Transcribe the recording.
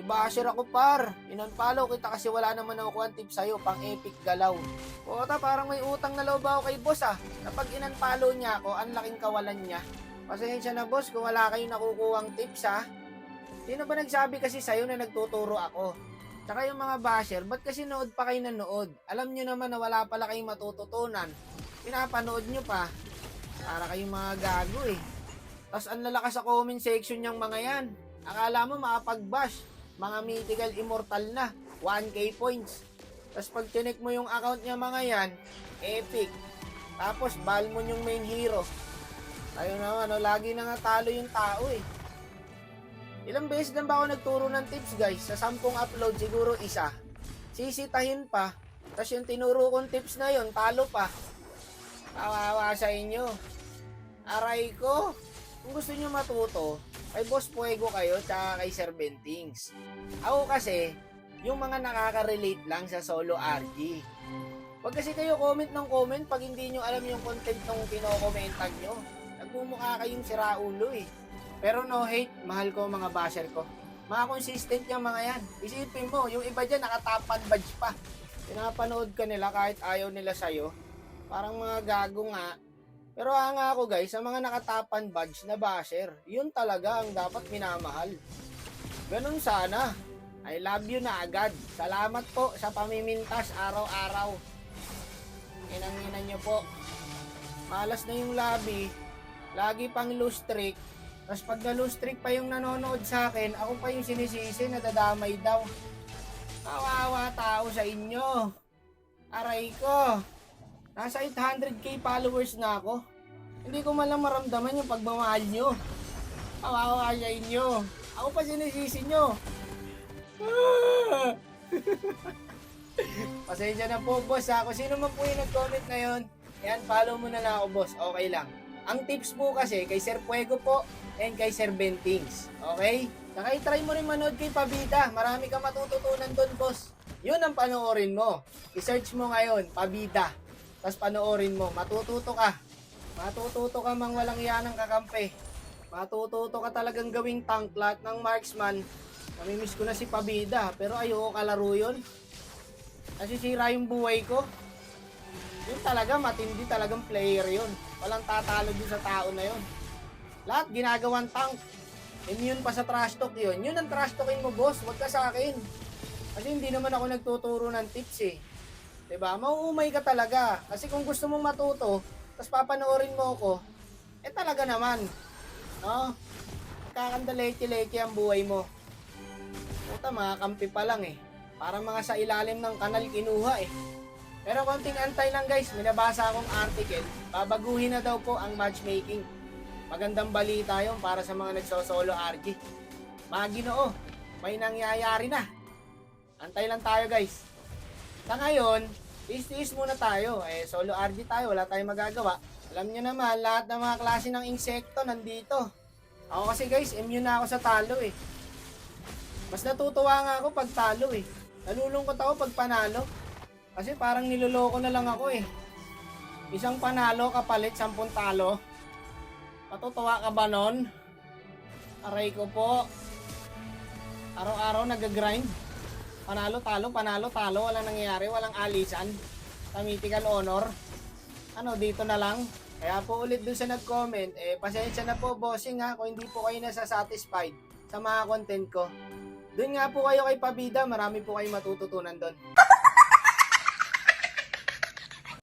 basher ako par. In-unfollow kita kasi wala naman ako ang tip sa'yo, pang epic galaw. Puta, parang may utang na loob ako kay boss ah. Kapag in-unfollow niya ako, ang laking kawalan niya. Pasensya na boss kung wala kayong nakukuhang tips ah. Sino ba nagsabi kasi sa'yo na nagtuturo ako? Tsaka yung mga basher, ba't kasi nood pa kayo nanood? Alam nyo naman na wala pala kayong matututunan. Pinapanood nyo pa. Para kayong mga gago eh. Tapos ang lalakas sa comment section yung mga yan. Akala mo makapag-bash, mga mythical immortal na, 1k points. Tapos pag tinik mo yung account niya mga yan, epic. Tapos Balmon yung main hero. Ayun naman, lagi na nga talo yung tao eh. Ilang beses lang ba ako nagturo ng tips guys? Sa 10 upload siguro isa. Sisitahin pa. Tapos yung tinuro kong tips na yon talo pa. Kawawa sa inyo. Aray ko. Kung gusto nyo matuto, kay Boss Fuego kayo tsaka kay Sir Bentings. Ako kasi, yung mga nakaka-relate lang sa solo RG. Huwag kasi kayo comment ng comment pag hindi nyo alam yung content ng kinokomentan nyo. Nagmumukha kayong siraulo eh. Pero no hate, mahal ko mga basher ko. Mga consistent yung mga yan. Isipin mo, yung iba dyan nakatapan badge pa. Pinapanood ka nila kahit ayaw nila sa'yo. Parang mga gago nga. Pero nga ako guys, sa mga nakatapan badge na basher, yun talaga ang dapat minamahal. Ganun sana. I love you na agad. Salamat po sa pamimintas araw-araw. Inang-ina nyo po. Malas na yung lobby. Lagi pang loose streak. Tapos pag na-loose streak pa yung nanonood sa akin, ako pa yung sinisisi na dadamay daw. Kawawa tao sa inyo. Aray ko. Nasa 800k followers na ako. Hindi ko man lang maramdaman yung pagmamahal nyo. Kawawa sa inyo. Ako pa sinisisi nyo. Pasensya na po boss ha. Kung sino man po yung nag-comment na yun, yan, follow mo na lang ako boss. Okay lang. Ang tips po kasi kay Sir Fuego po and kay Sir Bentings. Okay? Saka i-try mo rin manood kay Pabida. Marami kang matututunan doon boss. Yun ang panoorin mo. I-search mo ngayon, Pabida. Tapos panoorin mo, matututo ka. Matututo ka mang walang yanang kakampi. Matututo ka talagang gawing tank lahat ng marksman. Namimiss ko na si Pabida, pero ayoko kalaro yun. Nasisira yung buhay ko. Yun talaga, matindi talagang player yun. Walang tatalo din sa tao na yun. Lahat ginagawang tank. Immune pa sa trash talk yun. Yun ang trash talkin mo boss, wag ka sa akin. Kasi hindi naman ako nagtuturo ng tips eh. Diba? Mauumay ka talaga. Kasi kung gusto mong matuto, tapos papanoorin mo ako, eh talaga naman. No? Kakandaleki-leki ang buhay mo. Puta, mga kampi pa lang eh. Parang mga sa ilalim ng kanal kinuha eh. Pero konting antay lang guys, may nabasa akong article. Babaguhin na daw po ang matchmaking. Magandang balita yun para sa mga nagsosolo RG. Mga Ginoo, may nangyayari na. Antay lang tayo guys. Sa ngayon, tiis-tiis muna tayo. Solo RG tayo, wala tayong magagawa. Alam nyo naman, lahat ng mga klase ng insekto nandito. Ako kasi guys, immune na ako sa talo eh. Mas natutuwa nga ako pag talo eh. Nalulungkot ako pag panalo. Kasi parang niloloko na lang ako eh. Isang panalo kapalit 10 talo. Matutuwa ka ba nun? Aray ko po. Araw-araw nag-grind. Panalo, talo, panalo, talo. Walang nangyayari, walang alisan. Sa mythical honor. Ano, dito na lang. Kaya po ulit dun sa nag-comment, pasensya na po bossing ha, kung hindi po kayo nasa-satisfied sa mga content ko. Doon nga po kayo kay Pabida, marami po kayo matututunan doon.